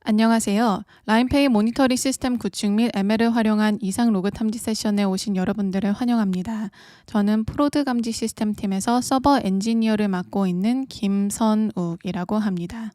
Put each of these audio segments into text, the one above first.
안녕하세요. 라인페이 모니터링 시스템 구축 및 ML을 활용한 이상 로그 탐지 세션에 오신 여러분들을 환영합니다. 저는 프로드 감지 시스템 팀에서 서버 엔지니어를 맡고 있는 김선욱이라고 합니다.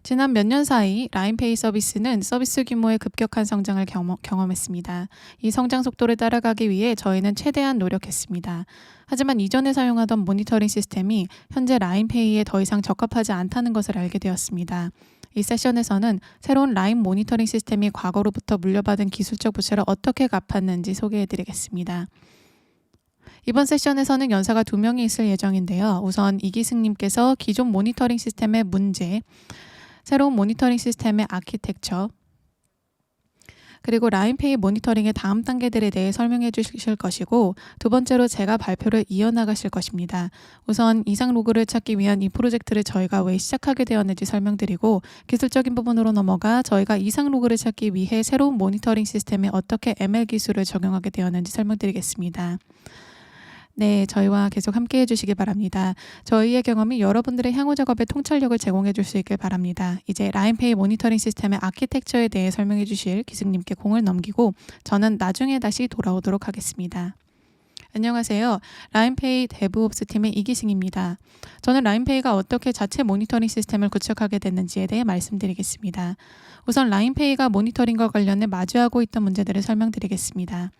지난 몇 년 사이 라인페이 서비스는 서비스 규모의 급격한 성장을 경험했습니다. 이 성장 속도를 따라가기 위해 저희는 최대한 노력했습니다. 하지만 이전에 사용하던 모니터링 시스템이 현재 라인페이에 더 이상 적합하지 않다는 것을 알게 되었습니다. 이 세션에서는 새로운 라인 모니터링 시스템이 과거로부터 물려받은 기술적 부채를 어떻게 갚았는지 소개해드리겠습니다. 이번 세션에서는 연사가 2명이 있을 예정인데요. 우선 이기승님께서 기존 모니터링 시스템의 문제, 새로운 모니터링 시스템의 아키텍처, 그리고 라인페이 모니터링의 다음 단계들에 대해 설명해 주실 것이고, 두 번째로 제가 발표를 이어나가실 것입니다. 우선 이상 로그를 찾기 위한 이 프로젝트를 저희가 왜 시작하게 되었는지 설명드리고, 기술적인 부분으로 넘어가 저희가 이상 로그를 찾기 위해 새로운 모니터링 시스템에 어떻게 ML 기술을 적용하게 되었는지 설명드리겠습니다. 네, 저희와 계속 함께 해주시기 바랍니다. 저희의 경험이 여러분들의 향후 작업에 통찰력을 제공해 줄 수 있길 바랍니다. 이제 라인페이 모니터링 시스템의 아키텍처에 대해 설명해 주실 기승님께 공을 넘기고 저는 나중에 다시 돌아오도록 하겠습니다. 안녕하세요. 라인페이 데브옵스 팀의 이기승입니다. 저는 라인페이가 어떻게 자체 모니터링 시스템을 구축하게 됐는지에 대해 말씀드리겠습니다. 우선 라인페이가 모니터링과 관련해 마주하고 있던 문제들을 설명드리겠습니다.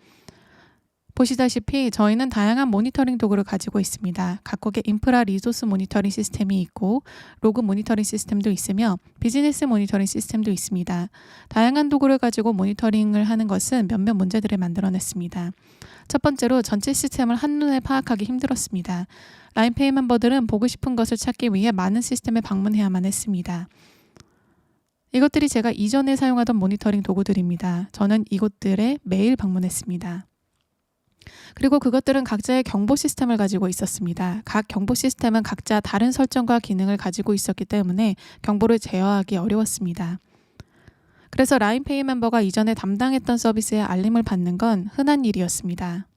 보시다시피 저희는 다양한 모니터링 도구를 가지고 있습니다. 각국의 인프라 리소스 모니터링 시스템이 있고 로그 모니터링 시스템도 있으며 비즈니스 모니터링 시스템도 있습니다. 다양한 도구를 가지고 모니터링을 하는 것은 몇몇 문제들을 만들어냈습니다. 첫 번째로 전체 시스템을 한눈에 파악하기 힘들었습니다. 라인페이 멤버들은 보고 싶은 것을 찾기 위해 많은 시스템에 방문해야만 했습니다. 이것들이 제가 이전에 사용하던 모니터링 도구들입니다. 저는 이곳들에 매일 방문했습니다. 그리고 그것들은 각자의 경보 시스템을 가지고 있었습니다. 각 경보 시스템은 각자 다른 설정과 기능을 가지고 있었기 때문에 경보를 제어하기 어려웠습니다. 그래서 라인페이 멤버가 이전에 담당했던 서비스에 알림을 받는 건 흔한 일이었습니다.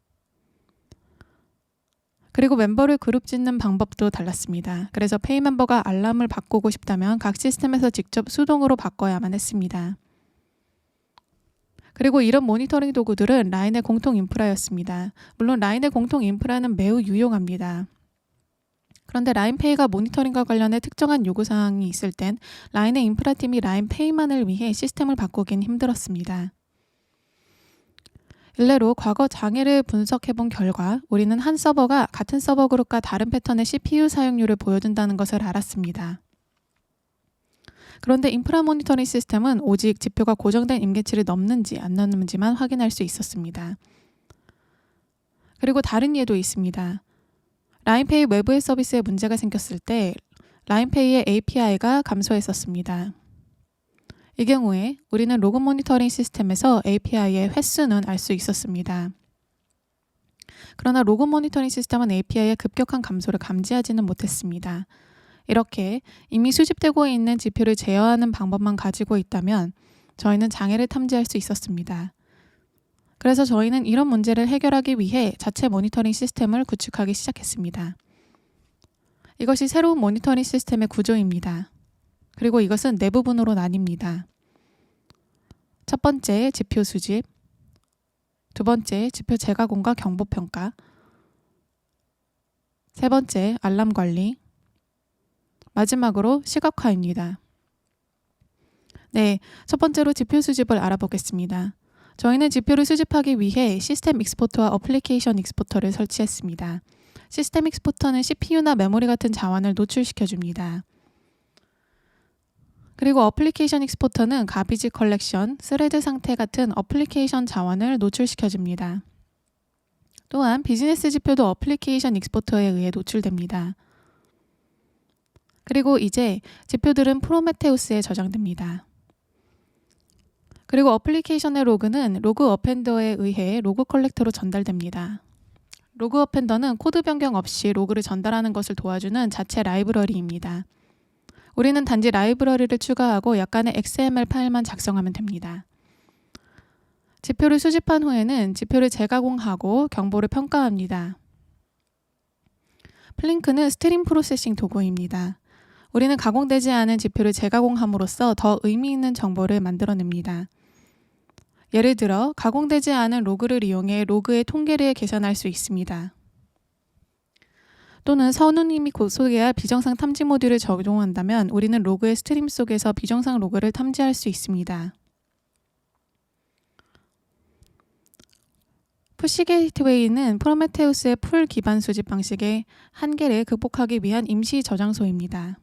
그리고 멤버를 그룹 짓는 방법도 달랐습니다. 그래서 페이 멤버가 알람을 바꾸고 싶다면 각 시스템에서 직접 수동으로 바꿔야만 했습니다. 그리고 이런 모니터링 도구들은 라인의 공통 인프라였습니다. 물론 라인의 공통 인프라는 매우 유용합니다. 그런데 라인페이가 모니터링과 관련해 특정한 요구사항이 있을 땐 라인의 인프라팀이 라인페이만을 위해 시스템을 바꾸긴 힘들었습니다. 일례로 과거 장애를 분석해본 결과 우리는 한 서버가 같은 서버 그룹과 다른 패턴의 CPU 사용률을 보여준다는 것을 알았습니다. 그런데 인프라 모니터링 시스템은 오직 지표가 고정된 임계치를 넘는지 안 넘는지만 확인할 수 있었습니다. 그리고 다른 예도 있습니다. 라인페이 외부의 서비스에 문제가 생겼을 때 라인페이의 API가 감소했었습니다. 이 경우에 우리는 로그 모니터링 시스템에서 API의 횟수는 알 수 있었습니다. 그러나 로그 모니터링 시스템은 API의 급격한 감소를 감지하지는 못했습니다. 이렇게 이미 수집되고 있는 지표를 제어하는 방법만 가지고 있다면 저희는 장애를 탐지할 수 있었습니다. 그래서 저희는 이런 문제를 해결하기 위해 자체 모니터링 시스템을 구축하기 시작했습니다. 이것이 새로운 모니터링 시스템의 구조입니다. 그리고 이것은 네 부분으로 나뉩니다. 첫 번째, 지표 수집. 두 번째, 지표 재가공과 경보 평가. 세 번째, 알람 관리. 마지막으로 시각화입니다. 네, 첫 번째로 지표 수집을 알아보겠습니다. 저희는 지표를 수집하기 위해 시스템 익스포터와 어플리케이션 익스포터를 설치했습니다. 시스템 익스포터는 CPU나 메모리 같은 자원을 노출시켜줍니다. 그리고 어플리케이션 익스포터는 가비지 컬렉션, 스레드 상태 같은 어플리케이션 자원을 노출시켜줍니다. 또한 비즈니스 지표도 어플리케이션 익스포터에 의해 노출됩니다. 그리고 이제 지표들은 프로메테우스에 저장됩니다. 그리고 어플리케이션의 로그는 로그 어펜더에 의해 로그 컬렉터로 전달됩니다. 로그 어펜더는 코드 변경 없이 로그를 전달하는 것을 도와주는 자체 라이브러리입니다. 우리는 단지 라이브러리를 추가하고 약간의 XML 파일만 작성하면 됩니다. 지표를 수집한 후에는 지표를 재가공하고 경보를 평가합니다. 플링크는 스트림 프로세싱 도구입니다. 우리는 가공되지 않은 지표를 재가공함으로써 더 의미 있는 정보를 만들어냅니다. 예를 들어 가공되지 않은 로그를 이용해 로그의 통계를 계산할 수 있습니다. 또는 선우님이 곧 소개할 비정상 탐지 모듈을 적용한다면 우리는 로그의 스트림 속에서 비정상 로그를 탐지할 수 있습니다. 푸시 게이트웨이는 프로메테우스의 풀 기반 수집 방식의 한계를 극복하기 위한 임시 저장소입니다.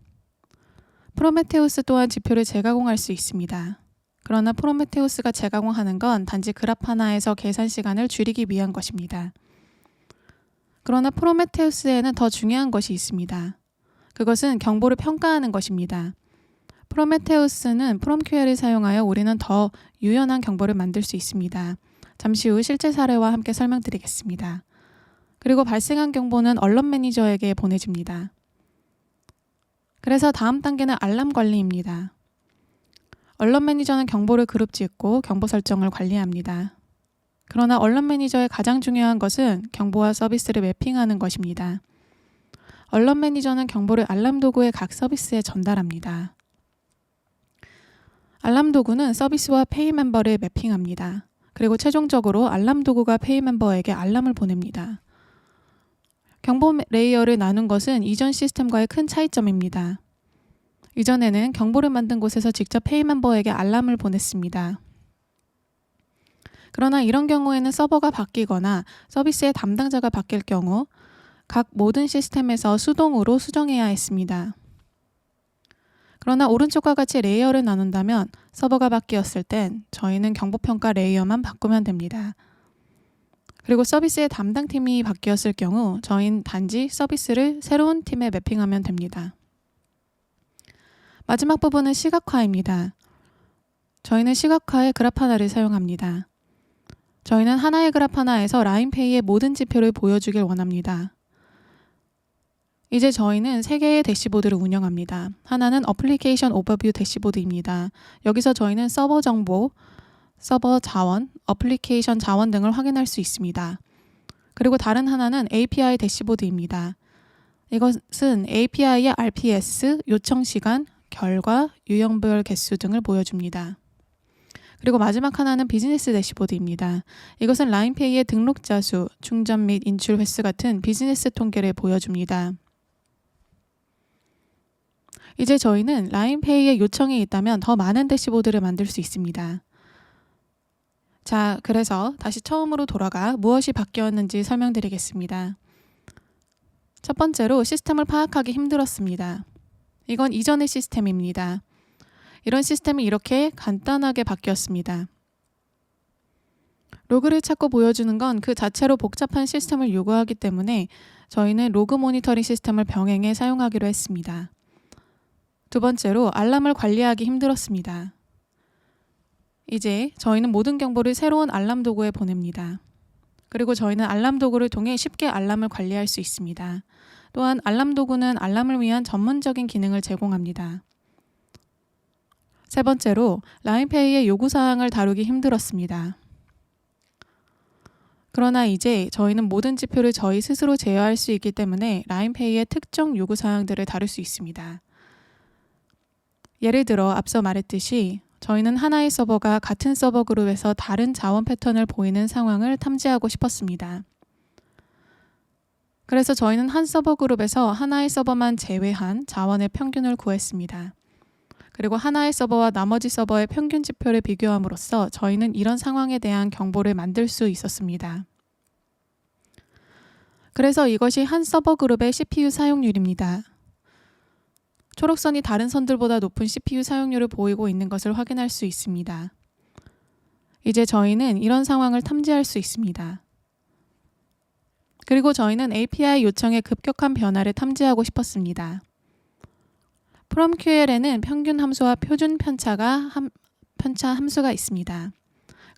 프로메테우스 또한 지표를 재가공할 수 있습니다. 그러나 프로메테우스가 재가공하는 건 단지 그래프 하나에서 계산 시간을 줄이기 위한 것입니다. 그러나 프로메테우스에는 더 중요한 것이 있습니다. 그것은 경보를 평가하는 것입니다. 프로메테우스는 프롬QL을 사용하여 우리는 더 유연한 경보를 만들 수 있습니다. 잠시 후 실제 사례와 함께 설명드리겠습니다. 그리고 발생한 경보는 언론 매니저에게 보내집니다. 그래서 다음 단계는 알람 관리입니다. 언론 매니저는 경보를 그룹 짓고 경보 설정을 관리합니다. 그러나 언론 매니저의 가장 중요한 것은 경보와 서비스를 매핑하는 것입니다. 언론 매니저는 경보를 알람 도구의 각 서비스에 전달합니다. 알람 도구는 서비스와 페이 멤버를 매핑합니다. 그리고 최종적으로 알람 도구가 페이 멤버에게 알람을 보냅니다. 경보 레이어를 나눈 것은 이전 시스템과의 큰 차이점입니다. 이전에는 경보를 만든 곳에서 직접 페이 멤버에게 알람을 보냈습니다. 그러나 이런 경우에는 서버가 바뀌거나 서비스의 담당자가 바뀔 경우 각 모든 시스템에서 수동으로 수정해야 했습니다. 그러나 오른쪽과 같이 레이어를 나눈다면 서버가 바뀌었을 땐 저희는 경보평가 레이어만 바꾸면 됩니다. 그리고 서비스의 담당팀이 바뀌었을 경우 저희는 단지 서비스를 새로운 팀에 매핑하면 됩니다. 마지막 부분은 시각화입니다. 저희는 시각화의 그래프 하나를 사용합니다. 저희는 하나의 그래프 하나에서 라인페이의 모든 지표를 보여주길 원합니다. 이제 저희는 3개의 대시보드를 운영합니다. 하나는 어플리케이션 오버뷰 대시보드입니다. 여기서 저희는 서버 정보, 서버 자원, 어플리케이션 자원 등을 확인할 수 있습니다. 그리고 다른 하나는 API 대시보드입니다. 이것은 API의 RPS, 요청 시간, 결과, 유형별 개수 등을 보여줍니다. 그리고 마지막 하나는 비즈니스 대시보드입니다. 이것은 라인페이의 등록자 수, 충전 및 인출 횟수 같은 비즈니스 통계를 보여줍니다. 이제 저희는 라인페이에 요청이 있다면 더 많은 대시보드를 만들 수 있습니다. 자, 그래서 다시 처음으로 돌아가 무엇이 바뀌었는지 설명드리겠습니다. 첫 번째로 시스템을 파악하기 힘들었습니다. 이건 이전의 시스템입니다. 이런 시스템이 이렇게 간단하게 바뀌었습니다. 로그를 찾고 보여주는 건 그 자체로 복잡한 시스템을 요구하기 때문에 저희는 로그 모니터링 시스템을 병행해 사용하기로 했습니다. 두 번째로 알람을 관리하기 힘들었습니다. 이제 저희는 모든 경보를 새로운 알람 도구에 보냅니다. 그리고 저희는 알람 도구를 통해 쉽게 알람을 관리할 수 있습니다. 또한 알람 도구는 알람을 위한 전문적인 기능을 제공합니다. 세 번째로 라인페이의 요구사항을 다루기 힘들었습니다. 그러나 이제 저희는 모든 지표를 저희 스스로 제어할 수 있기 때문에 라인페이의 특정 요구사항들을 다룰 수 있습니다. 예를 들어 앞서 말했듯이 저희는 하나의 서버가 같은 서버 그룹에서 다른 자원 패턴을 보이는 상황을 탐지하고 싶었습니다. 그래서 저희는 한 서버 그룹에서 하나의 서버만 제외한 자원의 평균을 구했습니다. 그리고 하나의 서버와 나머지 서버의 평균 지표를 비교함으로써 저희는 이런 상황에 대한 경보를 만들 수 있었습니다. 그래서 이것이 한 서버 그룹의 CPU 사용률입니다. 초록선이 다른 선들보다 높은 CPU 사용률을 보이고 있는 것을 확인할 수 있습니다. 이제 저희는 이런 상황을 탐지할 수 있습니다. 그리고 저희는 API 요청의 급격한 변화를 탐지하고 싶었습니다. 프롬QL에는 평균 함수와 표준 편차 함수가 있습니다.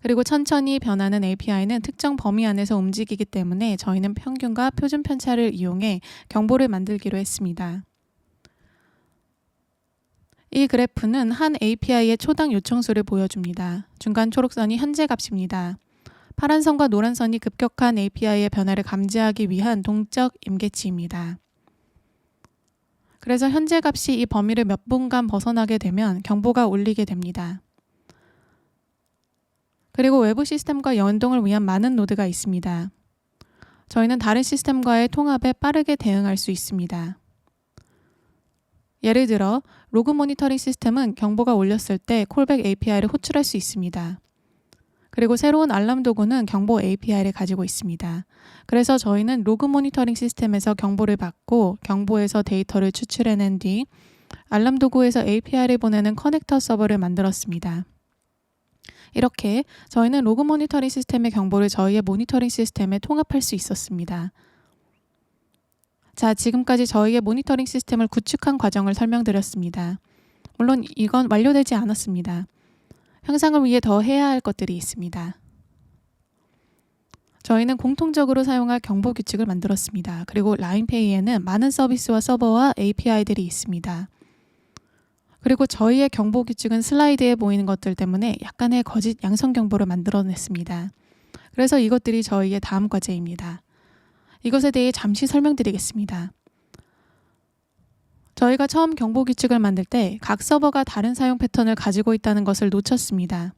그리고 천천히 변하는 API는 특정 범위 안에서 움직이기 때문에 저희는 평균과 표준 편차를 이용해 경보를 만들기로 했습니다. 이 그래프는 한 API의 초당 요청수를 보여줍니다. 중간 초록선이 현재 값입니다. 파란 선과 노란 선이 급격한 API의 변화를 감지하기 위한 동적 임계치입니다. 그래서 현재 값이 이 범위를 몇 분간 벗어나게 되면 경보가 울리게 됩니다. 그리고 외부 시스템과 연동을 위한 많은 노드가 있습니다. 저희는 다른 시스템과의 통합에 빠르게 대응할 수 있습니다. 예를 들어 로그 모니터링 시스템은 경보가 울렸을 때 콜백 API를 호출할 수 있습니다. 그리고 새로운 알람 도구는 경보 API를 가지고 있습니다. 그래서 저희는 로그 모니터링 시스템에서 경보를 받고 경보에서 데이터를 추출해낸 뒤 알람 도구에서 API를 보내는 커넥터 서버를 만들었습니다. 이렇게 저희는 로그 모니터링 시스템의 경보를 저희의 모니터링 시스템에 통합할 수 있었습니다. 자, 지금까지 저희의 모니터링 시스템을 구축한 과정을 설명드렸습니다. 물론 이건 완료되지 않았습니다. 향상을 위해 더 해야 할 것들이 있습니다. 저희는 공통적으로 사용할 경보 규칙을 만들었습니다. 그리고 라인페이에는 많은 서비스와 서버와 API들이 있습니다. 그리고 저희의 경보 규칙은 슬라이드에 보이는 것들 때문에 약간의 거짓 양성 경보를 만들어냈습니다. 그래서 이것들이 저희의 다음 과제입니다. 이것에 대해 잠시 설명드리겠습니다. 저희가 처음 경보 규칙을 만들 때 각 서버가 다른 사용 패턴을 가지고 있다는 것을 놓쳤습니다.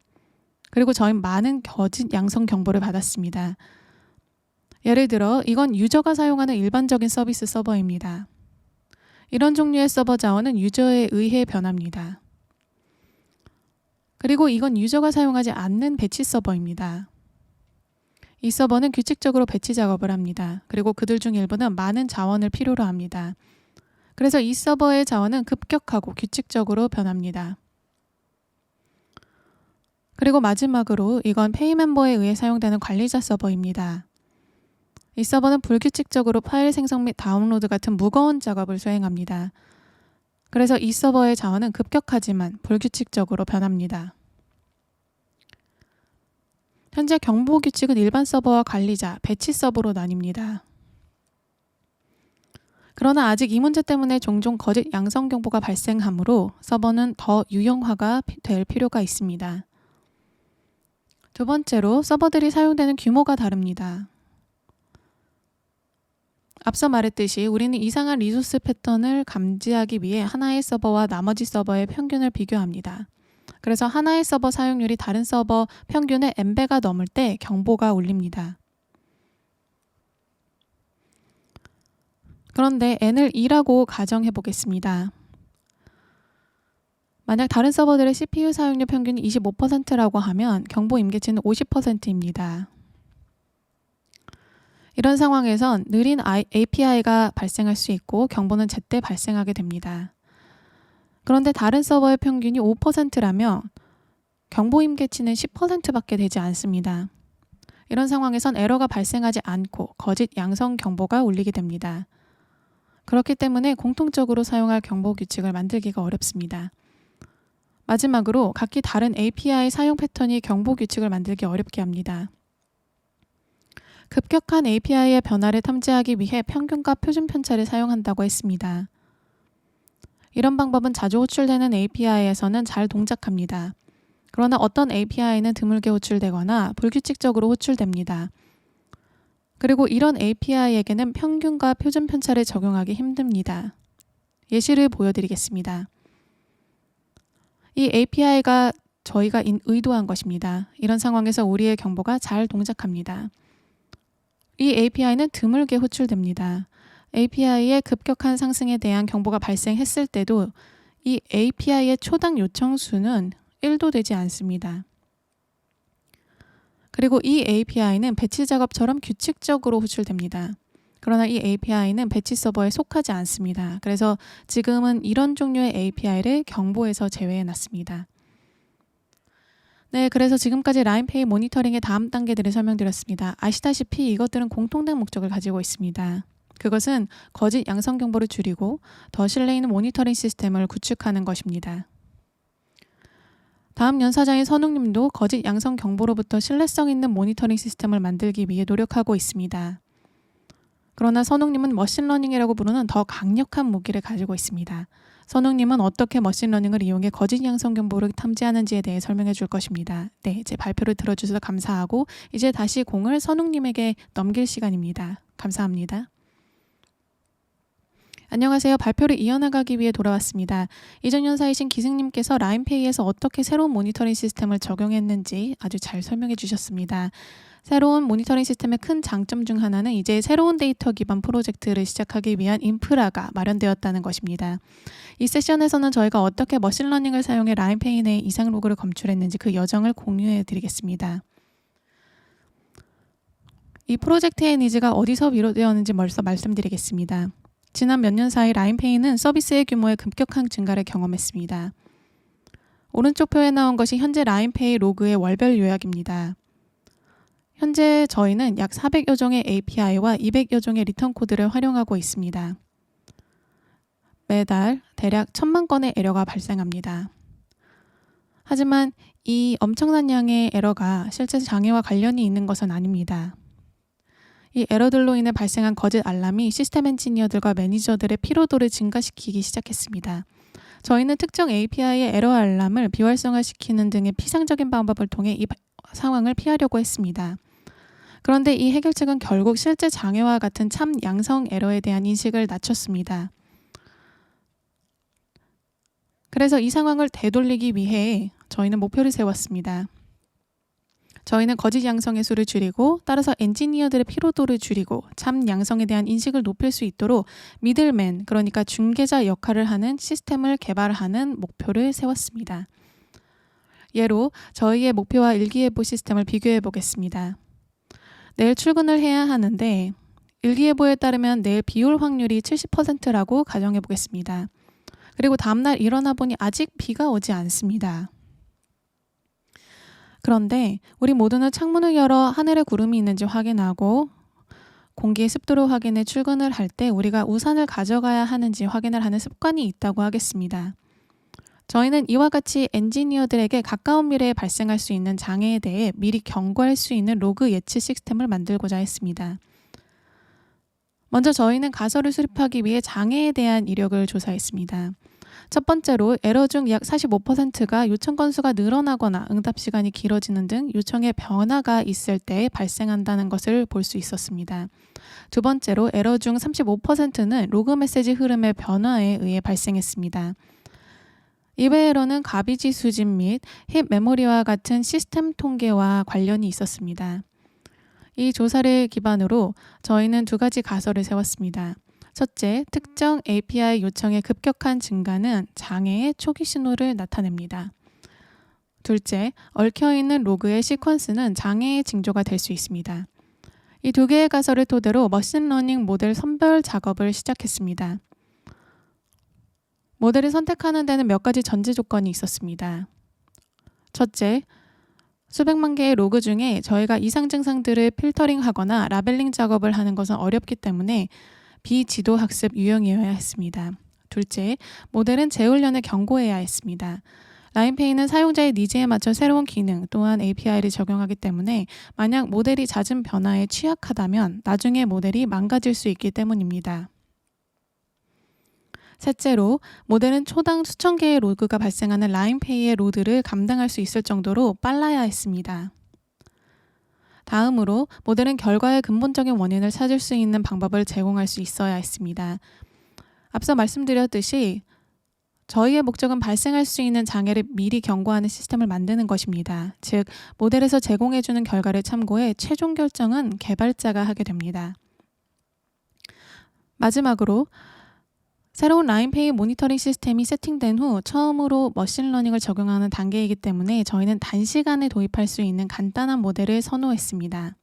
그리고 저희는 많은 거짓 양성 경보를 받았습니다. 예를 들어 이건 유저가 사용하는 일반적인 서비스 서버입니다. 이런 종류의 서버 자원은 유저에 의해 변합니다. 그리고 이건 유저가 사용하지 않는 배치 서버입니다. 이 서버는 규칙적으로 배치 작업을 합니다. 그리고 그들 중 일부는 많은 자원을 필요로 합니다. 그래서 이 서버의 자원은 급격하고 규칙적으로 변합니다. 그리고 마지막으로 이건 페이 멤버에 의해 사용되는 관리자 서버입니다. 이 서버는 불규칙적으로 파일 생성 및 다운로드 같은 무거운 작업을 수행합니다. 그래서 이 서버의 자원은 급격하지만 불규칙적으로 변합니다. 현재 경보 규칙은 일반 서버와 관리자, 배치 서버로 나뉩니다. 그러나 아직 이 문제 때문에 종종 거짓 양성 경보가 발생하므로 서버는 더 유형화가 될 필요가 있습니다. 두 번째로 서버들이 사용되는 규모가 다릅니다. 앞서 말했듯이 우리는 이상한 리소스 패턴을 감지하기 위해 하나의 서버와 나머지 서버의 평균을 비교합니다. 그래서 하나의 서버 사용률이 다른 서버 평균의 n배가 넘을 때 경보가 울립니다. 그런데 n을 2라고 가정해 보겠습니다. 만약 다른 서버들의 CPU 사용률 평균이 25%라고 하면 경보 임계치는 50%입니다. 이런 상황에선 느린 API가 발생할 수 있고 경보는 제때 발생하게 됩니다. 그런데 다른 서버의 평균이 5%라면 경보 임계치는 10%밖에 되지 않습니다. 이런 상황에선 에러가 발생하지 않고 거짓 양성 경보가 울리게 됩니다. 그렇기 때문에 공통적으로 사용할 경보 규칙을 만들기가 어렵습니다. 마지막으로 각기 다른 API 사용 패턴이 경보 규칙을 만들기 어렵게 합니다. 급격한 API의 변화를 탐지하기 위해 평균과 표준 편차를 사용한다고 했습니다. 이런 방법은 자주 호출되는 API에서는 잘 동작합니다. 그러나 어떤 API는 드물게 호출되거나 불규칙적으로 호출됩니다. 그리고 이런 API에게는 평균과 표준 편차를 적용하기 힘듭니다. 예시를 보여드리겠습니다. 이 API가 저희가 의도한 것입니다. 이런 상황에서 우리의 경보가 잘 동작합니다. 이 API는 드물게 호출됩니다. API의 급격한 상승에 대한 경보가 발생했을 때도 이 API의 초당 요청 수는 1도 되지 않습니다. 그리고 이 API는 배치 작업처럼 규칙적으로 호출됩니다. 그러나 이 API는 배치 서버에 속하지 않습니다. 그래서 지금은 이런 종류의 API를 경보에서 제외해 놨습니다. 네, 그래서 지금까지 라인페이 모니터링의 다음 단계들을 설명드렸습니다. 아시다시피 이것들은 공통된 목적을 가지고 있습니다. 그것은 거짓 양성 경보를 줄이고 더 신뢰 있는 모니터링 시스템을 구축하는 것입니다. 다음 연사장인 선웅님도 거짓 양성 경보로부터 신뢰성 있는 모니터링 시스템을 만들기 위해 노력하고 있습니다. 그러나 선웅님은 머신러닝이라고 부르는 더 강력한 무기를 가지고 있습니다. 선웅님은 어떻게 머신러닝을 이용해 거짓 양성 경보를 탐지하는지에 대해 설명해 줄 것입니다. 네, 제 발표를 들어주셔서 감사하고 이제 다시 공을 선웅님에게 넘길 시간입니다. 감사합니다. 안녕하세요. 발표를 이어나가기 위해 돌아왔습니다. 이전 연사이신 기승님께서 라인페이에서 어떻게 새로운 모니터링 시스템을 적용했는지 아주 잘 설명해 주셨습니다. 새로운 모니터링 시스템의 큰 장점 중 하나는 이제 새로운 데이터 기반 프로젝트를 시작하기 위한 인프라가 마련되었다는 것입니다. 이 세션에서는 저희가 어떻게 머신러닝을 사용해 라인페이 내 이상 로그를 검출했는지 그 여정을 공유해 드리겠습니다. 이 프로젝트의 니즈가 어디서 비롯되었는지 먼저 말씀드리겠습니다. 지난 몇 년 사이 라인페이는 서비스의 규모의 급격한 증가를 경험했습니다. 오른쪽 표에 나온 것이 현재 라인페이 로그의 월별 요약입니다. 현재 저희는 약 400여 종의 API와 200여 종의 리턴 코드를 활용하고 있습니다. 매달 대략 1000만 건의 에러가 발생합니다. 하지만 이 엄청난 양의 에러가 실제 장애와 관련이 있는 것은 아닙니다. 이 에러들로 인해 발생한 거짓 알람이 시스템 엔지니어들과 매니저들의 피로도를 증가시키기 시작했습니다. 저희는 특정 API의 에러 알람을 비활성화시키는 등의 피상적인 방법을 통해 이 상황을 피하려고 했습니다. 그런데 이 해결책은 결국 실제 장애와 같은 참 양성 에러에 대한 인식을 낮췄습니다. 그래서 이 상황을 되돌리기 위해 저희는 목표를 세웠습니다. 저희는 거짓 양성의 수를 줄이고 따라서 엔지니어들의 피로도를 줄이고 참 양성에 대한 인식을 높일 수 있도록 미들맨, 그러니까 중개자 역할을 하는 시스템을 개발하는 목표를 세웠습니다. 예로 저희의 목표와 일기예보 시스템을 비교해 보겠습니다. 내일 출근을 해야 하는데 일기예보에 따르면 내일 비 올 확률이 70%라고 가정해 보겠습니다. 그리고 다음날 일어나 보니 아직 비가 오지 않습니다. 그런데 우리 모두는 창문을 열어 하늘에 구름이 있는지 확인하고 공기의 습도를 확인해 출근을 할 때 우리가 우산을 가져가야 하는지 확인을 하는 습관이 있다고 하겠습니다. 저희는 이와 같이 엔지니어들에게 가까운 미래에 발생할 수 있는 장애에 대해 미리 경고할 수 있는 로그 예측 시스템을 만들고자 했습니다. 먼저 저희는 가설을 수립하기 위해 장애에 대한 이력을 조사했습니다. 첫 번째로 에러 중 약 45%가 요청 건수가 늘어나거나 응답 시간이 길어지는 등 요청에 변화가 있을 때 발생한다는 것을 볼 수 있었습니다. 두 번째로 에러 중 35%는 로그 메시지 흐름의 변화에 의해 발생했습니다. 이외 에러는 가비지 수집 및 힙 메모리와 같은 시스템 통계와 관련이 있었습니다. 이 조사를 기반으로 저희는 두 가지 가설을 세웠습니다. 첫째, 특정 API 요청의 급격한 증가는 장애의 초기 신호를 나타냅니다. 둘째, 얽혀있는 로그의 시퀀스는 장애의 징조가 될 수 있습니다. 이 두 개의 가설을 토대로 머신러닝 모델 선별 작업을 시작했습니다. 모델을 선택하는 데는 몇 가지 전제 조건이 있었습니다. 첫째, 수백만 개의 로그 중에 저희가 이상 증상들을 필터링하거나 라벨링 작업을 하는 것은 어렵기 때문에 비지도 학습 유형이어야 했습니다. 둘째, 모델은 재훈련에 경고해야 했습니다. 라인페이는 사용자의 니즈에 맞춰 새로운 기능 또한 API를 적용하기 때문에 만약 모델이 잦은 변화에 취약하다면 나중에 모델이 망가질 수 있기 때문입니다. 셋째로, 모델은 초당 수천 개의 로그가 발생하는 라인페이의 로드를 감당할 수 있을 정도로 빨라야 했습니다. 다음으로 모델은 결과의 근본적인 원인을 찾을 수 있는 방법을 제공할 수 있어야 했습니다. 앞서 말씀드렸듯이 저희의 목적은 발생할 수 있는 장애를 미리 경고하는 시스템을 만드는 것입니다. 즉, 모델에서 제공해주는 결과를 참고해 최종 결정은 개발자가 하게 됩니다. 마지막으로 새로운 라인페이 모니터링 시스템이 세팅된 후 처음으로 머신러닝을 적용하는 단계이기 때문에 저희는 단시간에 도입할 수 있는 간단한 모델을 선호했습니다.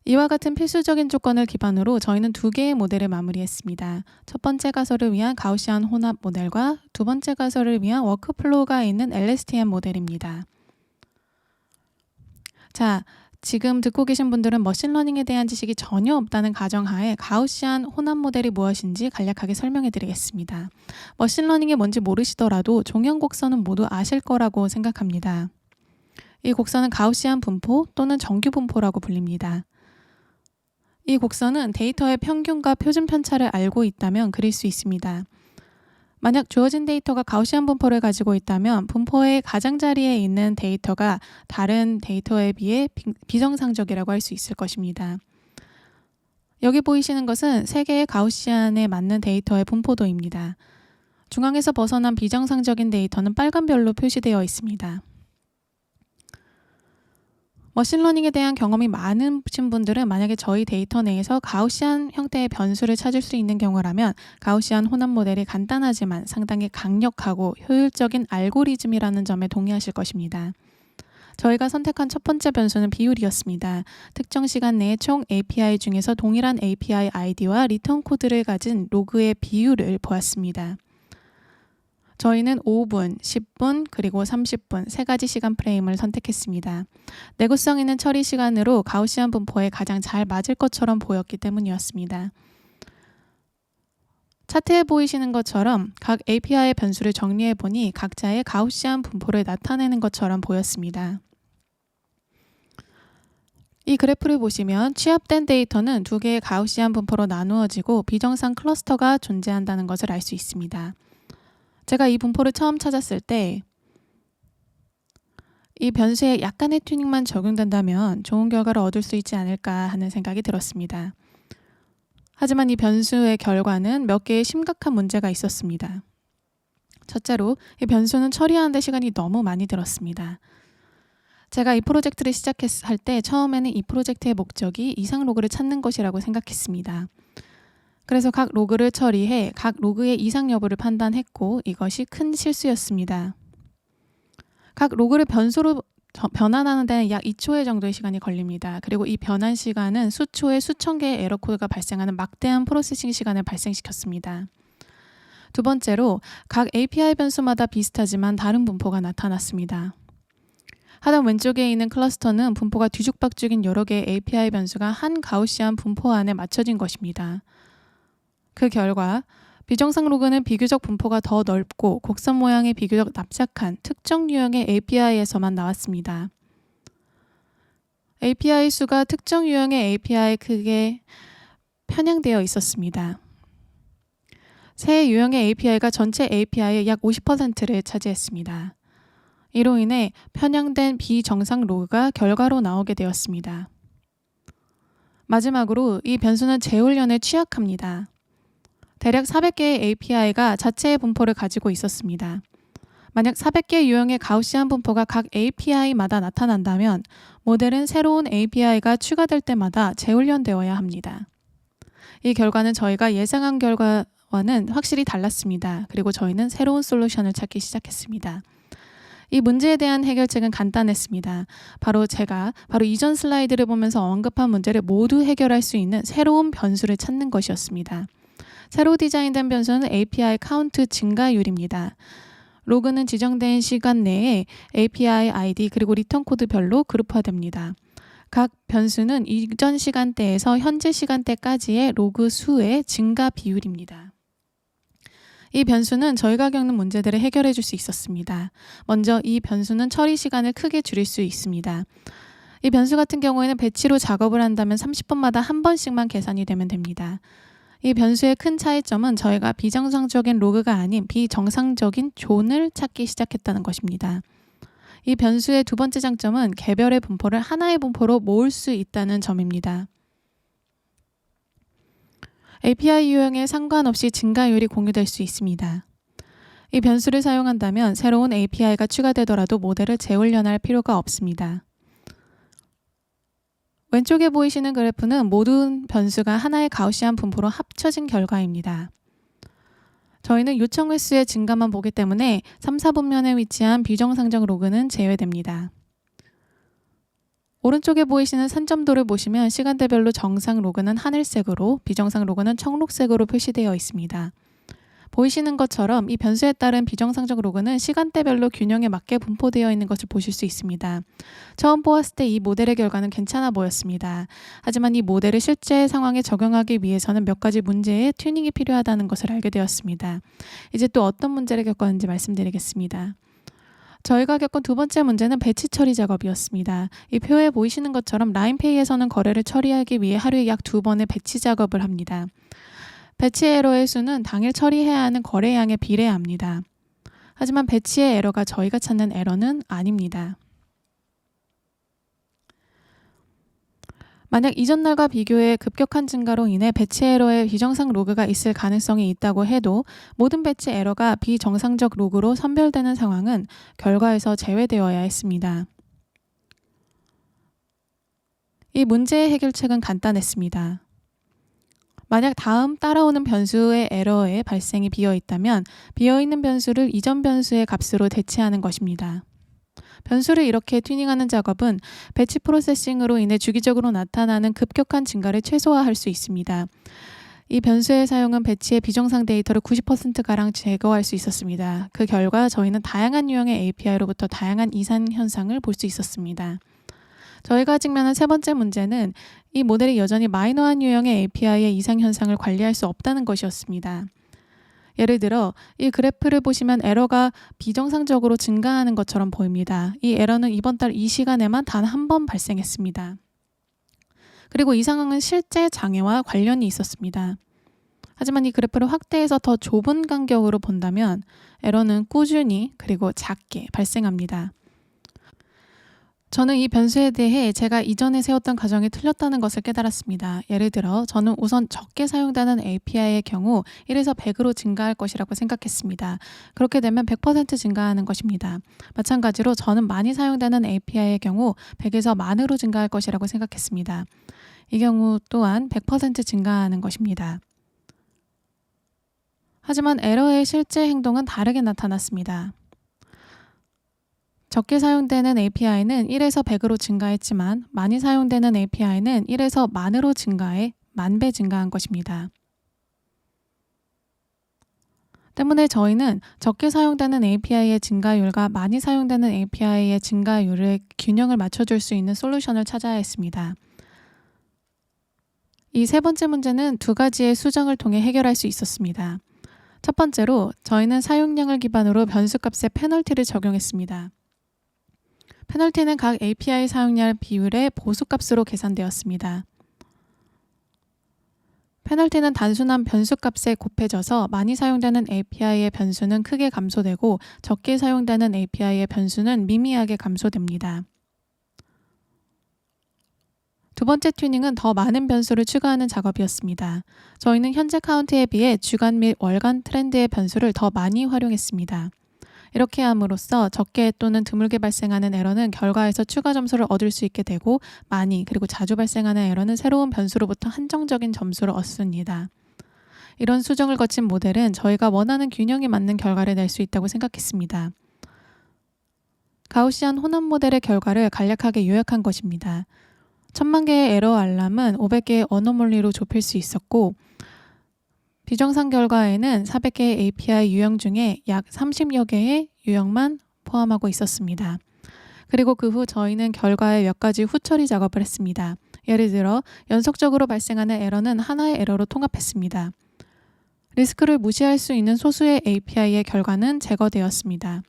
이와 같은 필수적인 조건을 기반으로 저희는 두 개의 모델을 마무리했습니다. 첫 번째 가설을 위한 가우시안 혼합 모델과 두 번째 가설을 위한 워크플로우가 있는 LSTM 모델입니다. 자, 지금 듣고 계신 분들은 머신러닝에 대한 지식이 전혀 없다는 가정하에 가우시안 혼합 모델이 무엇인지 간략하게 설명해 드리겠습니다. 머신러닝이 뭔지 모르시더라도 종영 곡선은 모두 아실 거라고 생각합니다. 이 곡선은 가우시안 분포 또는 정규 분포라고 불립니다. 이 곡선은 데이터의 평균과 표준 편차를 알고 있다면 그릴 수 있습니다. 만약 주어진 데이터가 가우시안 분포를 가지고 있다면 분포의 가장자리에 있는 데이터가 다른 데이터에 비해 비정상적이라고 할 수 있을 것입니다. 여기 보이시는 것은 세 개의 가우시안에 맞는 데이터의 분포도입니다. 중앙에서 벗어난 비정상적인 데이터는 빨간 별로 표시되어 있습니다. 머신러닝에 대한 경험이 많으신 분들은 만약에 저희 데이터 내에서 가우시안 형태의 변수를 찾을 수 있는 경우라면 가우시안 혼합 모델이 간단하지만 상당히 강력하고 효율적인 알고리즘이라는 점에 동의하실 것입니다. 저희가 선택한 첫 번째 변수는 비율이었습니다. 특정 시간 내에 총 API 중에서 동일한 API 아이디와 리턴 코드를 가진 로그의 비율을 보았습니다. 저희는 5분, 10분, 그리고 30분 세 가지 시간 프레임을 선택했습니다. 내구성 있는 처리 시간으로 가우시안 분포에 가장 잘 맞을 것처럼 보였기 때문이었습니다. 차트에 보이시는 것처럼 각 API의 변수를 정리해 보니 각자의 가우시안 분포를 나타내는 것처럼 보였습니다. 이 그래프를 보시면 취합된 데이터는 두 개의 가우시안 분포로 나누어지고 비정상 클러스터가 존재한다는 것을 알 수 있습니다. 제가 이 분포를 처음 찾았을 때 이 변수에 약간의 튜닝만 적용된다면 좋은 결과를 얻을 수 있지 않을까 하는 생각이 들었습니다. 하지만 이 변수의 결과는 몇 개의 심각한 문제가 있었습니다. 첫째로 이 변수는 처리하는 데 시간이 너무 많이 들었습니다. 제가 이 프로젝트를 시작할 때 처음에는 이 프로젝트의 목적이 이상 로그를 찾는 것이라고 생각했습니다. 그래서 각 로그를 처리해 각 로그의 이상 여부를 판단했고 이것이 큰 실수였습니다. 각 로그를 변수로 변환하는 데는 약 2초의 정도의 시간이 걸립니다. 그리고 이 변환 시간은 수초에 수천 개의 에러 코드가 발생하는 막대한 프로세싱 시간을 발생시켰습니다. 두 번째로 각 API 변수마다 비슷하지만 다른 분포가 나타났습니다. 하단 왼쪽에 있는 클러스터는 분포가 뒤죽박죽인 여러 개의 API 변수가 한 가우시안 분포 안에 맞춰진 것입니다. 그 결과 비정상 로그는 비교적 분포가 더 넓고 곡선 모양이 비교적 납작한 특정 유형의 API에서만 나왔습니다. API 수가 특정 유형의 API 크기에 편향되어 있었습니다. 새 유형의 API가 전체 API의 약 50%를 차지했습니다. 이로 인해 편향된 비정상 로그가 결과로 나오게 되었습니다. 마지막으로 이 변수는 재훈련에 취약합니다. 대략 400개의 API가 자체의 분포를 가지고 있었습니다. 만약 400개 유형의 가우시안 분포가 각 API마다 나타난다면 모델은 새로운 API가 추가될 때마다 재훈련되어야 합니다. 이 결과는 저희가 예상한 결과와는 확실히 달랐습니다. 그리고 저희는 새로운 솔루션을 찾기 시작했습니다. 이 문제에 대한 해결책은 간단했습니다. 바로 이전 슬라이드를 보면서 언급한 문제를 모두 해결할 수 있는 새로운 변수를 찾는 것이었습니다. 새로 디자인된 변수는 API 카운트 증가율입니다. 로그는 지정된 시간 내에 API ID 그리고 리턴 코드별로 그룹화됩니다. 각 변수는 이전 시간대에서 현재 시간대까지의 로그 수의 증가 비율입니다. 이 변수는 저희가 겪는 문제들을 해결해 줄 수 있었습니다. 먼저 이 변수는 처리 시간을 크게 줄일 수 있습니다. 이 변수 같은 경우에는 배치로 작업을 한다면 30분마다 한 번씩만 계산이 되면 됩니다. 이 변수의 큰 차이점은 저희가 비정상적인 로그가 아닌 비정상적인 존을 찾기 시작했다는 것입니다. 이 변수의 두 번째 장점은 개별의 분포를 하나의 분포로 모을 수 있다는 점입니다. API 유형에 상관없이 증가율이 공유될 수 있습니다. 이 변수를 사용한다면 새로운 API가 추가되더라도 모델을 재훈련할 필요가 없습니다. 왼쪽에 보이시는 그래프는 모든 변수가 하나의 가우시안 분포로 합쳐진 결과입니다. 저희는 요청 횟수의 증가만 보기 때문에 3, 4분면에 위치한 비정상적 로그는 제외됩니다. 오른쪽에 보이시는 산점도를 보시면 시간대별로 정상 로그는 하늘색으로 비정상 로그는 청록색으로 표시되어 있습니다. 보이시는 것처럼 이 변수에 따른 비정상적 로그는 시간대별로 균형에 맞게 분포되어 있는 것을 보실 수 있습니다. 처음 보았을 때 이 모델의 결과는 괜찮아 보였습니다. 하지만 이 모델을 실제 상황에 적용하기 위해서는 몇 가지 문제의 튜닝이 필요하다는 것을 알게 되었습니다. 이제 또 어떤 문제를 겪었는지 말씀드리겠습니다. 저희가 겪은 두 번째 문제는 배치 처리 작업이었습니다. 이 표에 보이시는 것처럼 라인페이에서는 거래를 처리하기 위해 하루에 약 2번의 배치 작업을 합니다. 배치 에러의 수는 당일 처리해야 하는 거래량에 비례합니다. 하지만 배치의 에러가 저희가 찾는 에러는 아닙니다. 만약 이전 날과 비교해 급격한 증가로 인해 배치 에러의 비정상 로그가 있을 가능성이 있다고 해도 모든 배치 에러가 비정상적 로그로 선별되는 상황은 결과에서 제외되어야 했습니다. 이 문제의 해결책은 간단했습니다. 만약 다음 따라오는 변수의 에러의 발생이 비어있다면 비어있는 변수를 이전 변수의 값으로 대체하는 것입니다. 변수를 이렇게 튜닝하는 작업은 배치 프로세싱으로 인해 주기적으로 나타나는 급격한 증가를 최소화할 수 있습니다. 이 변수의 사용은 배치의 비정상 데이터를 90%가량 제거할 수 있었습니다. 그 결과 저희는 다양한 유형의 API로부터 다양한 이상 현상을 볼 수 있었습니다. 저희가 직면한 세 번째 문제는 이 모델이 여전히 마이너한 유형의 API의 이상 현상을 관리할 수 없다는 것이었습니다. 예를 들어 이 그래프를 보시면 에러가 비정상적으로 증가하는 것처럼 보입니다. 이 에러는 이번 달 이 시간에만 단 한 번 발생했습니다. 그리고 이 상황은 실제 장애와 관련이 있었습니다. 하지만 이 그래프를 확대해서 더 좁은 간격으로 본다면 에러는 꾸준히 그리고 작게 발생합니다. 저는 이 변수에 대해 제가 이전에 세웠던 가정이 틀렸다는 것을 깨달았습니다. 예를 들어 저는 우선 적게 사용되는 API의 경우 1에서 100으로 증가할 것이라고 생각했습니다. 그렇게 되면 100% 증가하는 것입니다. 마찬가지로 저는 많이 사용되는 API의 경우 100에서 만으로 증가할 것이라고 생각했습니다. 이 경우 또한 100% 증가하는 것입니다. 하지만 에러의 실제 행동은 다르게 나타났습니다. 적게 사용되는 API는 1에서 100으로 증가했지만 많이 사용되는 API는 1에서 만으로 증가해 만배 증가한 것입니다. 때문에 저희는 적게 사용되는 API의 증가율과 많이 사용되는 API의 증가율의 균형을 맞춰줄 수 있는 솔루션을 찾아야 했습니다. 이 세 번째 문제는 두 가지의 수정을 통해 해결할 수 있었습니다. 첫 번째로 저희는 사용량을 기반으로 변수값에 페널티를 적용했습니다. 페널티는 각 API 사용량 비율의 보수값으로 계산되었습니다. 페널티는 단순한 변수값에 곱해져서 많이 사용되는 API의 변수는 크게 감소되고 적게 사용되는 API의 변수는 미미하게 감소됩니다. 두 번째 튜닝은 더 많은 변수를 추가하는 작업이었습니다. 저희는 현재 카운트에 비해 주간 및 월간 트렌드의 변수를 더 많이 활용했습니다. 이렇게 함으로써 적게 또는 드물게 발생하는 에러는 결과에서 추가 점수를 얻을 수 있게 되고 많이 그리고 자주 발생하는 에러는 새로운 변수로부터 한정적인 점수를 얻습니다. 이런 수정을 거친 모델은 저희가 원하는 균형이 맞는 결과를 낼 수 있다고 생각했습니다. 가우시안 혼합 모델의 결과를 간략하게 요약한 것입니다. 1000만 개의 에러 알람은 500개의 어노멀리로 좁힐 수 있었고 비정상 결과에는 400개의 API 유형 중에 약 30여 개의 유형만 포함하고 있었습니다. 그리고 그 후 저희는 결과에 몇 가지 후처리 작업을 했습니다. 예를 들어 연속적으로 발생하는 에러는 하나의 에러로 통합했습니다. 리스크를 무시할 수 있는 소수의 API의 결과는 제거되었습니다.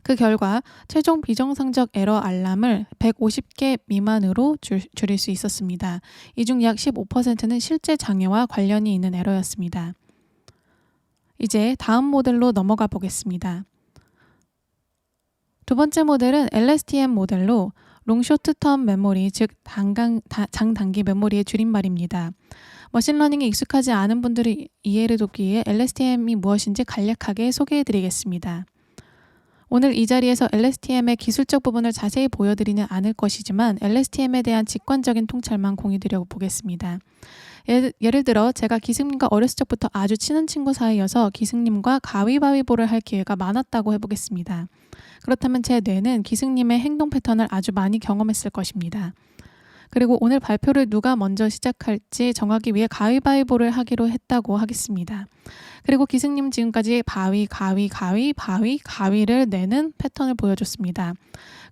그 결과 최종 비정상적 에러 알람을 150개 미만으로 줄일 수 있었습니다. 이 중 약 15%는 실제 장애와 관련이 있는 에러였습니다. 이제 다음 모델로 넘어가 보겠습니다. 두 번째 모델은 LSTM 모델로 롱 쇼트 텀 메모리, 즉 장단기 메모리의 줄임말입니다. 머신러닝에 익숙하지 않은 분들의 이해를 돕기 위해 LSTM이 무엇인지 간략하게 소개해 드리겠습니다. 오늘 이 자리에서 LSTM의 기술적 부분을 자세히 보여드리는 않을 것이지만 LSTM에 대한 직관적인 통찰만 공유드려 보겠습니다. 예를 들어 제가 기승님과 어렸을 적부터 아주 친한 친구 사이여서 기승님과 가위바위보를 할 기회가 많았다고 해보겠습니다. 그렇다면 제 뇌는 기승님의 행동 패턴을 아주 많이 경험했을 것입니다. 그리고 오늘 발표를 누가 먼저 시작할지 정하기 위해 가위바위보를 하기로 했다고 하겠습니다. 그리고 기승님 지금까지 가위를 내는 패턴을 보여줬습니다.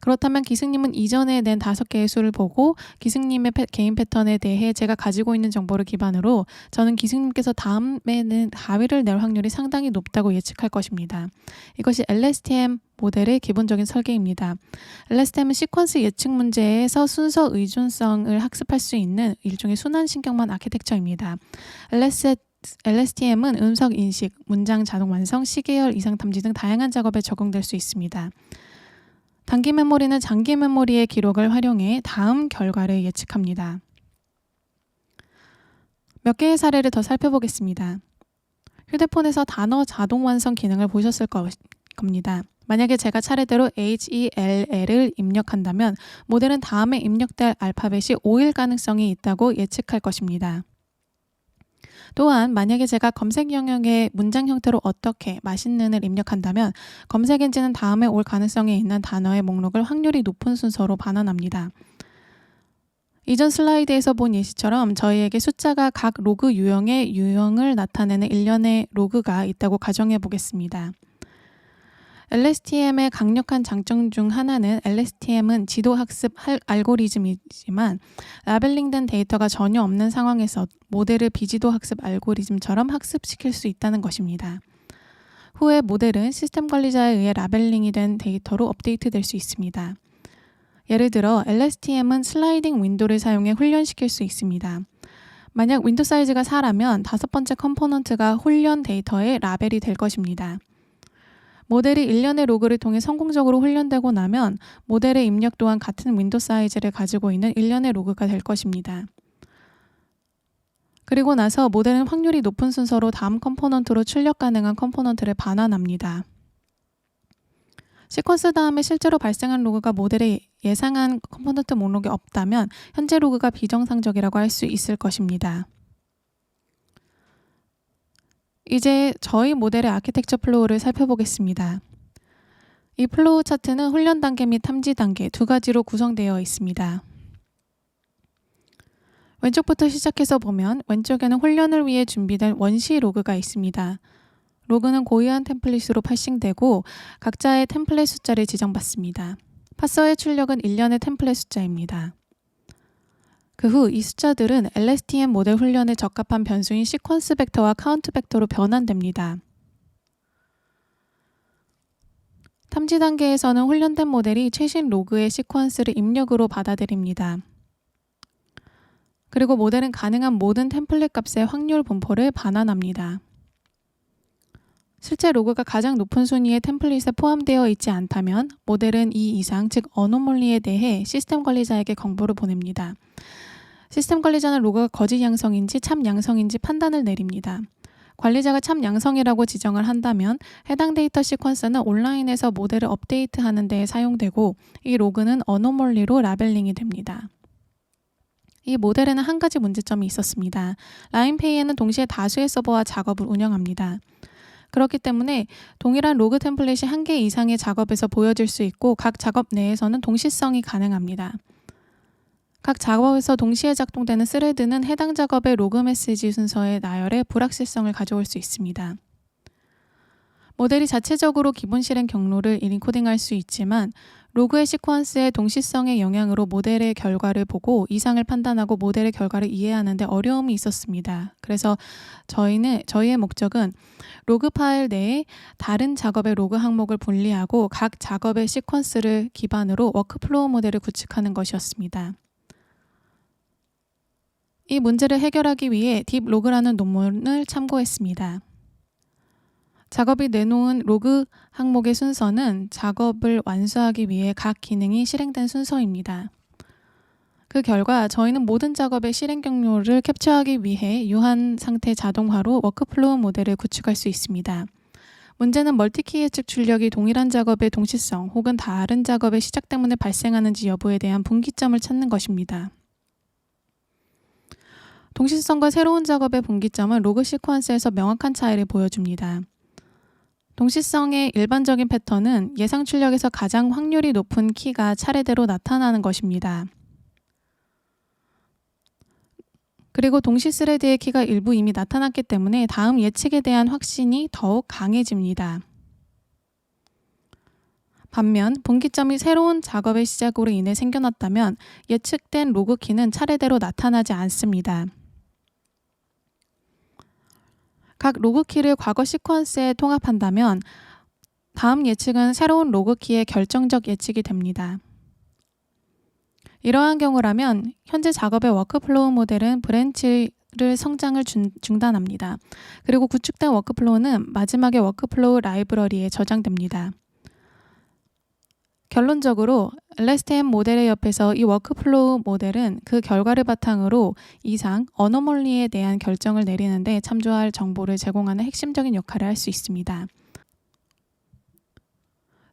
그렇다면 기승님은 이전에 낸 5개의 수를 보고 기승님의 개인 패턴에 대해 제가 가지고 있는 정보를 기반으로 저는 기승님께서 다음에는 가위를 낼 확률이 상당히 높다고 예측할 것입니다. 이것이 LSTM 모델의 기본적인 설계입니다. LSTM은 시퀀스 예측 문제에서 순서 의존성을 학습할 수 있는 일종의 순환신경망 아키텍처입니다. LSTM은 음성 인식, 문장 자동 완성, 시계열 이상 탐지 등 다양한 작업에 적용될 수 있습니다. 단기 메모리는 장기 메모리의 기록을 활용해 다음 결과를 예측합니다. 몇 개의 사례를 더 살펴보겠습니다. 휴대폰에서 단어 자동 완성 기능을 보셨을 겁니다. 만약에 제가 차례대로 HELL을 입력한다면 모델은 다음에 입력될 알파벳이 5일 가능성이 있다고 예측할 것입니다. 또한 만약에 제가 검색 영역에 문장 형태로 어떻게 맛있는을 입력한다면 검색 엔진은 다음에 올 가능성이 있는 단어의 목록을 확률이 높은 순서로 반환합니다. 이전 슬라이드에서 본 예시처럼 저희에게 숫자가 각 로그 유형의 유형을 나타내는 일련의 로그가 있다고 가정해 보겠습니다. LSTM의 강력한 장점 중 하나는 LSTM은 지도 학습 알고리즘이지만 라벨링된 데이터가 전혀 없는 상황에서 모델을 비지도 학습 알고리즘처럼 학습시킬 수 있다는 것입니다. 후에 모델은 시스템 관리자에 의해 라벨링이 된 데이터로 업데이트될 수 있습니다. 예를 들어 LSTM은 슬라이딩 윈도를 사용해 훈련시킬 수 있습니다. 만약 윈도 사이즈가 4라면 5번째 컴포넌트가 훈련 데이터의 라벨이 될 것입니다. 모델이 일련의 로그를 통해 성공적으로 훈련되고 나면 모델의 입력 또한 같은 윈도 사이즈를 가지고 있는 일련의 로그가 될 것입니다. 그리고 나서 모델은 확률이 높은 순서로 다음 컴포넌트로 출력 가능한 컴포넌트를 반환합니다. 시퀀스 다음에 실제로 발생한 로그가 모델의 예상한 컴포넌트 목록에 없다면 현재 로그가 비정상적이라고 할 수 있을 것입니다. 이제 저희 모델의 아키텍처 플로우를 살펴보겠습니다. 이 플로우 차트는 훈련 단계 및 탐지 단계 두 가지로 구성되어 있습니다. 왼쪽부터 시작해서 보면 왼쪽에는 훈련을 위해 준비된 원시 로그가 있습니다. 로그는 고유한 템플릿으로 파싱되고 각자의 템플릿 숫자를 지정받습니다. 파서의 출력은 일련의 템플릿 숫자입니다. 그 후 이 숫자들은 LSTM 모델 훈련에 적합한 변수인 시퀀스 벡터와 카운트 벡터로 변환됩니다. 탐지 단계에서는 훈련된 모델이 최신 로그의 시퀀스를 입력으로 받아들입니다. 그리고 모델은 가능한 모든 템플릿 값의 확률 분포를 반환합니다. 실제 로그가 가장 높은 순위의 템플릿에 포함되어 있지 않다면 모델은 이 이상 즉 어노멀리에 대해 시스템 관리자에게 경보를 보냅니다. 시스템 관리자는 로그가 거짓 양성인지 참 양성인지 판단을 내립니다. 관리자가 참 양성이라고 지정을 한다면 해당 데이터 시퀀스는 온라인에서 모델을 업데이트하는 데 사용되고 이 로그는 어노멀리로 라벨링이 됩니다. 이 모델에는 한 가지 문제점이 있었습니다. 라인페이에는 동시에 다수의 서버와 작업을 운영합니다. 그렇기 때문에 동일한 로그 템플릿이 한 개 이상의 작업에서 보여질 수 있고 각 작업 내에서는 동시성이 가능합니다. 각 작업에서 동시에 작동되는 스레드는 해당 작업의 로그 메시지 순서의 나열에 불확실성을 가져올 수 있습니다. 모델이 자체적으로 기본 실행 경로를 인코딩할 수 있지만 로그의 시퀀스의 동시성의 영향으로 모델의 결과를 보고 이상을 판단하고 모델의 결과를 이해하는 데 어려움이 있었습니다. 그래서 저희의 목적은 로그 파일 내에 다른 작업의 로그 항목을 분리하고 각 작업의 시퀀스를 기반으로 워크플로우 모델을 구축하는 것이었습니다. 이 문제를 해결하기 위해 딥로그라는 논문을 참고했습니다. 작업이 내놓은 로그 항목의 순서는 작업을 완수하기 위해 각 기능이 실행된 순서입니다. 그 결과 저희는 모든 작업의 실행 경로를 캡처하기 위해 유한 상태 자동화로 워크플로우 모델을 구축할 수 있습니다. 문제는 멀티키 예측 출력이 동일한 작업의 동시성 혹은 다른 작업의 시작 때문에 발생하는지 여부에 대한 분기점을 찾는 것입니다. 동시성과 새로운 작업의 분기점은 로그 시퀀스에서 명확한 차이를 보여줍니다. 동시성의 일반적인 패턴은 예상 출력에서 가장 확률이 높은 키가 차례대로 나타나는 것입니다. 그리고 동시 스레드의 키가 일부 이미 나타났기 때문에 다음 예측에 대한 확신이 더욱 강해집니다. 반면 분기점이 새로운 작업의 시작으로 인해 생겨났다면 예측된 로그 키는 차례대로 나타나지 않습니다. 각 로그 키를 과거 시퀀스에 통합한다면 다음 예측은 새로운 로그 키의 결정적 예측이 됩니다. 이러한 경우라면 현재 작업의 워크플로우 모델은 브랜치를 성장을 중단합니다. 그리고 구축된 워크플로우는 마지막에 워크플로우 라이브러리에 저장됩니다. 결론적으로 LSTM 모델의 옆에서 이 워크플로우 모델은 그 결과를 바탕으로 이상 어노멀리에 대한 결정을 내리는데 참조할 정보를 제공하는 핵심적인 역할을 할 수 있습니다.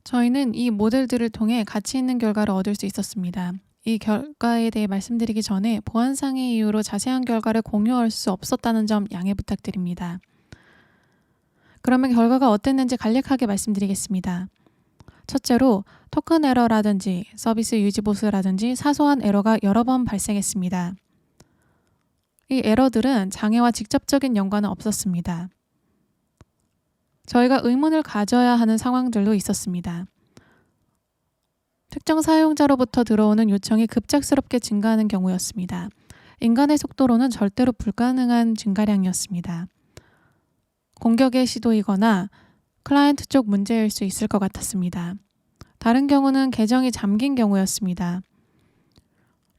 저희는 이 모델들을 통해 가치 있는 결과를 얻을 수 있었습니다. 이 결과에 대해 말씀드리기 전에 보안상의 이유로 자세한 결과를 공유할 수 없었다는 점 양해 부탁드립니다. 그러면 결과가 어땠는지 간략하게 말씀드리겠습니다. 첫째로 토큰 에러라든지 서비스 유지 보수라든지 사소한 에러가 여러 번 발생했습니다. 이 에러들은 장애와 직접적인 연관은 없었습니다. 저희가 의문을 가져야 하는 상황들도 있었습니다. 특정 사용자로부터 들어오는 요청이 급작스럽게 증가하는 경우였습니다. 인간의 속도로는 절대로 불가능한 증가량이었습니다. 공격의 시도이거나 클라이언트 쪽 문제일 수 있을 것 같았습니다. 다른 경우는 계정이 잠긴 경우였습니다.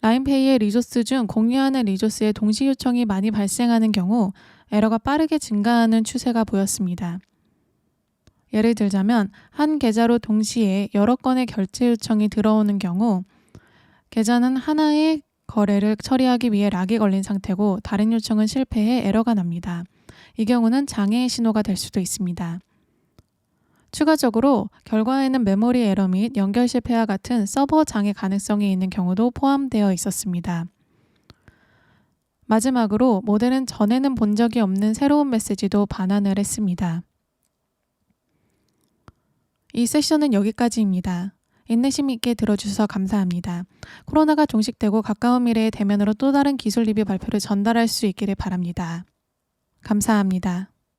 라인페이의 리소스 중 공유하는 리소스에 동시 요청이 많이 발생하는 경우 에러가 빠르게 증가하는 추세가 보였습니다. 예를 들자면 한 계좌로 동시에 여러 건의 결제 요청이 들어오는 경우 계좌는 하나의 거래를 처리하기 위해 락이 걸린 상태고 다른 요청은 실패해 에러가 납니다. 이 경우는 장애의 신호가 될 수도 있습니다. 추가적으로 결과에는 메모리 에러 및 연결 실패와 같은 서버 장애 가능성이 있는 경우도 포함되어 있었습니다. 마지막으로 모델은 전에는 본 적이 없는 새로운 메시지도 반환을 했습니다. 이 세션은 여기까지입니다. 인내심 있게 들어주셔서 감사합니다. 코로나가 종식되고 가까운 미래의 대면으로 또 다른 기술 리뷰 발표를 전달할 수 있기를 바랍니다. 감사합니다.